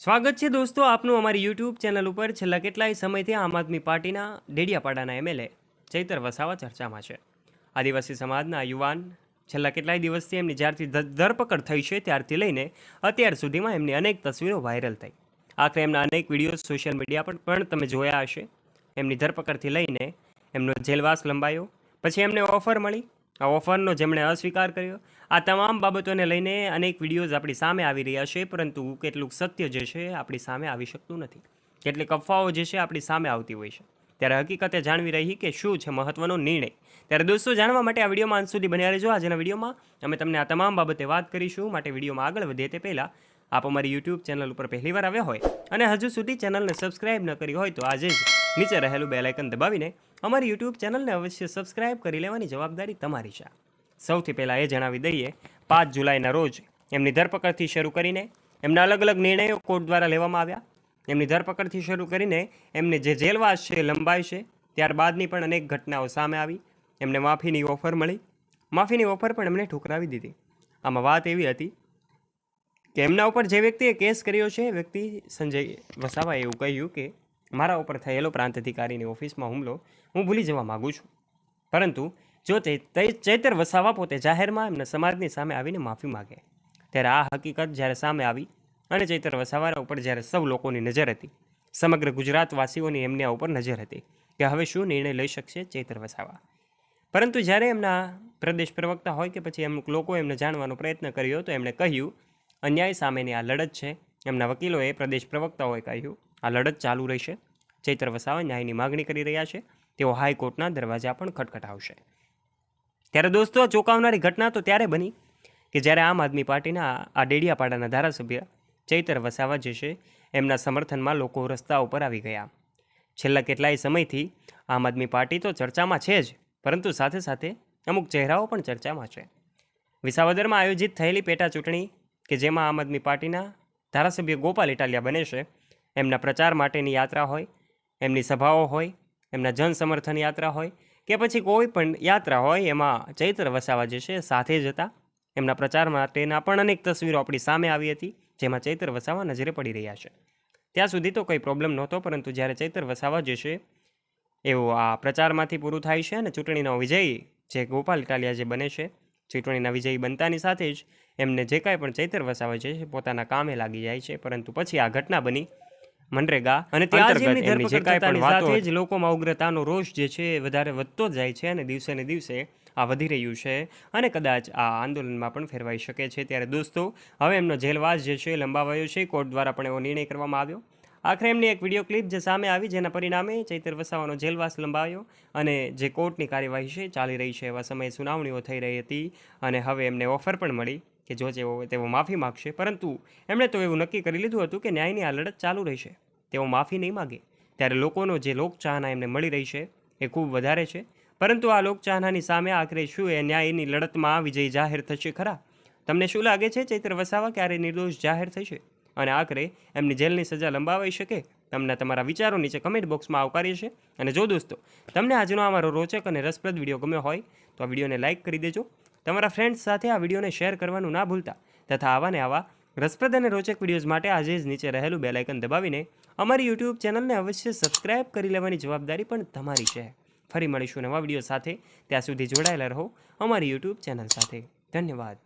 સ્વાગત છે દોસ્તો આપનું અમારી યુટ્યુબ ચેનલ ઉપર। છેલ્લા કેટલાય સમયથી આમ આદમી પાર્ટીના ડેડિયાપાડાના એમએલએ ચૈતર વસાવા ચર્ચામાં છે। આદિવાસી સમાજના યુવાન છેલ્લા કેટલાય દિવસથી એમની જ્યારથી ધરપકડ થઈ છે ત્યારથી લઈને અત્યાર સુધીમાં એમની અનેક તસવીરો વાયરલ થઈ। આખરે એમના અનેક વિડીયો સોશિયલ મીડિયા પર પણ તમે જોયા હશે। એમની ધરપકડથી લઈને એમનો જેલવાસ લંબાયો, પછી એમને ઓફર મળી, આ ઓફરનો જેમણે અસ્વીકાર કર્યો। આ તમામ બાબતોને લઈને અનેક વિડીયોઝ આપણી સામે આવી રહ્યા છે, પરંતુ કેટલુંક સત્ય જે છે આપણી સામે આવી શકતું નથી। કેટલીક અફવાઓ જે છે આપણી સામે આવતી હોય છે, ત્યારે હકીકતે જાણવી રહી કે શું છે મહત્વનો નિર્ણય। ત્યારે દોસ્તો જાણવા માટે આ વિડીયોમાં અંત સુધી બન્યા રહેજો। આજના વિડીયોમાં અમે તમને આ તમામ બાબતે વાત કરીશું, માટે વિડીયોમાં આગળ વધીએ તે પહેલાં આપ અમારી યુટ્યુબ ચેનલ ઉપર પહેલીવાર આવ્યા હોય અને હજુ સુધી ચેનલને સબસ્ક્રાઇબ ન કરી હોય તો આજે જ નીચે રહેલું બેલ આઇકન દબાવીને અમારી યુટ્યુબ ચેનલને અવશ્ય સબસ્ક્રાઇબ કરી લેવાની જવાબદારી તમારી છે। સૌથી પહેલાં એ જણાવી દઈએ, 5 જુલાઈના રોજ એમની ધરપકડથી શરૂ કરીને એમના અલગ અલગ નિર્ણયો કોર્ટ દ્વારા લેવામાં આવ્યા। એમની ધરપકડથી શરૂ કરીને એમને જે જેલવાસ છે લંબાય છે, ત્યારબાદની પણ અનેક ઘટનાઓ સામે આવી। એમને માફીની ઓફર મળી, માફીની ઓફર પણ એમણે ઠુકરાવી દીધી। આમાં વાત એવી હતી કે એમના ઉપર જે વ્યક્તિએ કેસ કર્યો છે એ વ્યક્તિ સંજય વસાવાએ એવું કહ્યું કે મારા ઉપર થયેલો પ્રાંત અધિકારીની ઓફિસમાં હુમલો હું ભૂલી જવા માગું છું, પરંતુ જો ચૈતર વસાવા પોતે જાહેરમાં એમના સમાજની સામે આવીને માફી માગે, ત્યારે આ હકીકત જ્યારે સામે આવી અને ચૈતર વસાવાના ઉપર જ્યારે સૌ લોકોની નજર હતી, સમગ્ર ગુજરાતવાસીઓની એમના ઉપર નજર હતી કે હવે શું નિર્ણય લઈ શકશે ચૈતર વસાવા। પરંતુ જ્યારે એમના પ્રદેશ પ્રવક્તા હોય કે પછી અમુક લોકો એમને જાણવાનો પ્રયત્ન કર્યો તો એમણે કહ્યું અન્યાય સામેની આ લડત છે। એમના વકીલોએ પ્રદેશ પ્રવક્તાઓએ કહ્યું આ લડત ચાલુ રહેશે। ચૈતર વસાવા ન્યાયની માગણી કરી રહ્યા છે, તેઓ હાઈકોર્ટના દરવાજા પણ ખટખટાવશે। ત્યારે દોસ્તો આ ચોંકાવનારી ઘટના તો ત્યારે બની કે જ્યારે આમ આદમી પાર્ટીના આ ડેડિયાપાડાના ધારાસભ્ય ચૈતર વસાવા જે છે એમના સમર્થનમાં લોકો રસ્તા ઉપર આવી ગયા। છેલ્લા કેટલાય સમયથી આમ આદમી પાર્ટી તો ચર્ચામાં છે જ, પરંતુ સાથે સાથે અમુક ચહેરાઓ પણ ચર્ચામાં છે। વિસાવદરમાં આયોજિત થયેલી પેટા ચૂંટણી કે જેમાં આમ આદમી પાર્ટીના ધારાસભ્ય ગોપાલ ઇટાલિયા બને છે, એમના પ્રચાર માટેની યાત્રા હોય, એમની સભાઓ હોય, એમના જન સમર્થન યાત્રા હોય કે પછી કોઈ પણ યાત્રા હોય, એમાં ચૈતર વસાવા જે છે સાથે જ હતા। એમના પ્રચાર માટેના પણ અનેક તસવીરો આપણી સામે આવી હતી, જેમાં ચૈતર વસાવા નજરે પડી રહ્યા છે। ત્યાં સુધી તો કંઈ પ્રોબ્લેમ નહોતો, પરંતુ જ્યારે ચૈતર વસાવા જે છે એવું આ પ્રચારમાંથી પૂરું થાય છે અને ચૂંટણીનો વિજય જે ગોપાલ ઇટાલિયા જે બને છે, ચૂંટણીના વિજયી બનતાની સાથે જ એમને જે કાંઈ પણ ચૈતર વસાવા જે છે પોતાના કામે લાગી જાય છે। પરંતુ પછી આ ઘટના બની મનરેગા અને ત્યાં જે કાંઈ પણ સાથે જ લોકોમાં ઉગ્રતાનો રોષ જે છે એ વધારે વધતો જાય છે અને દિવસે ને દિવસે આ વધી રહ્યું છે અને કદાચ આ આંદોલનમાં પણ ફેરવાઈ શકે છે। ત્યારે દોસ્તો હવે એમનો જેલવાસ જે છે લંબાવાયો છે, કોર્ટ દ્વારા પણ એવો નિર્ણય કરવામાં આવ્યો। આખરે એમની એક વિડીયો ક્લિપ જે સામે આવી, જેના પરિણામે ચૈતર વસાવાનો જેલવાસ લંબાયો અને જે કોર્ટની કાર્યવાહી છે ચાલી રહી છે, એવા સમયે સુનાવણીઓ થઈ રહી હતી અને હવે એમને ઓફર પણ મળી કે જો તેઓ માફી માગશે, પરંતુ એમણે તો એવું નક્કી કરી લીધું હતું કે ન્યાયની આ લડત ચાલુ રહેશે, તેઓ માફી નહીં માગે। ત્યારે લોકોનો જે લોકચાહના એમને મળી રહી છે એ ખૂબ વધારે છે, પરંતુ આ લોકચાહનાની સામે આખરે શું એ ન્યાયની લડતમાં વિજય જાહેર થશે ખરા? તમને શું લાગે છે ચૈતર વસાવા ક્યારે નિર્દોષ જાહેર થશે અને આખરે એમની જેલની સજા લંબાવાઈ શકે? તમને તમારા વિચારો નીચે કમેન્ટ બોક્સમાં આવકારીએ છે। અને જો દોસ્તો તમને આજનો અમારો રોચક અને રસપ્રદ વિડીયો ગમ્યો હોય તો આ વિડીયોને લાઇક કરી દેજો, તમારા ફ્રેન્ડ્સ સાથે આ વિડીયોને શેર કરવાનું ના ભૂલતા, તથા આવા ને આવા રસપ્રદ અને રોચક વિડીયોઝ માટે આજે જ નીચે રહેલું બેલ આઇકન દબાવીને અમારી યુટ્યુબ ચેનલને અવશ્ય સબસ્ક્રાઇબ કરી લેવાની જવાબદારી પણ તમારી છે। ફરી મળીશું નવા વિડીયો સાથે, ત્યાં સુધી જોડાયેલા રહો અમારી યુટ્યુબ ચેનલ સાથે। ધન્યવાદ।